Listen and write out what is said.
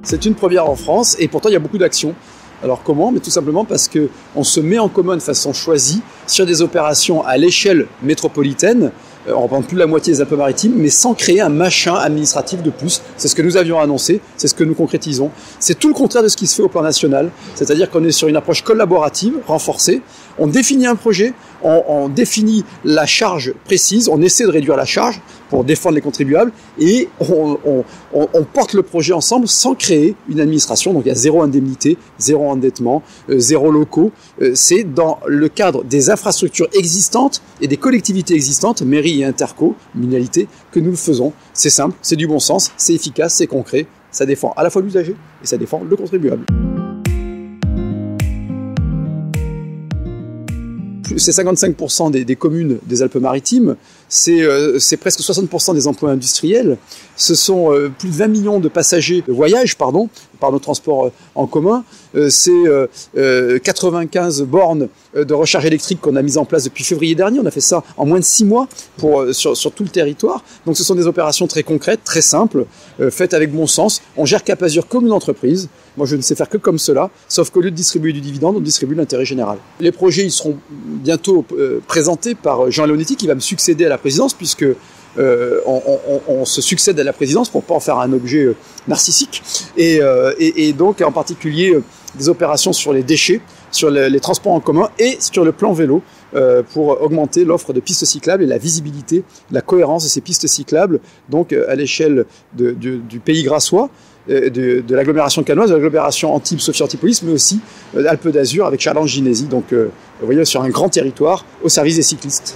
C'est une première en France et pourtant il y a beaucoup d'actions. Alors comment? Mais tout simplement parce qu'on se met en commun de façon choisie sur des opérations à l'échelle métropolitaine. On ne reprend plus la moitié des Alpes-Maritimes, mais sans créer un machin administratif de plus. C'est ce que nous avions annoncé, c'est ce que nous concrétisons. C'est tout le contraire de ce qui se fait au plan national, c'est-à-dire qu'on est sur une approche collaborative, renforcée. On définit un projet, on définit la charge précise, on essaie de réduire la charge pour défendre les contribuables et on porte le projet ensemble sans créer une administration. Donc il y a zéro indemnité, zéro endettement, zéro locaux. C'est dans le cadre des infrastructures existantes et des collectivités existantes, mairies et interco, municipalités, que nous le faisons. C'est simple, c'est du bon sens, c'est efficace, c'est concret. Ça défend à la fois l'usager et ça défend le contribuable. C'est 55% des communes des Alpes-Maritimes, c'est presque 60% des emplois industriels, ce sont plus de 20 millions de passagers de voyage, par nos transports en commun, c'est 95 bornes de recharge électrique qu'on a mises en place depuis février dernier, on a fait ça en moins de 6 mois sur tout le territoire, donc ce sont des opérations très concrètes, très simples, faites avec bon sens, on gère Cap Azur comme une entreprise. Moi, je ne sais faire que comme cela, sauf qu'au lieu de distribuer du dividende, on distribue l'intérêt général. Les projets, ils seront bientôt présentés par Jean Leonetti, qui va me succéder à la présidence, puisque on se succède à la présidence pour ne pas en faire un objet narcissique. Et donc, en particulier, des opérations sur les déchets, sur les transports en commun et sur le plan vélo, pour augmenter l'offre de pistes cyclables et la visibilité, la cohérence de ces pistes cyclables, donc à l'échelle du pays grassois, de l'agglomération canoise, de l'agglomération Antibes, Sophie Antipolis, mais aussi Alpes d'Azur avec Challenge Ginésie. Donc, vous voyez, sur un grand territoire au service des cyclistes.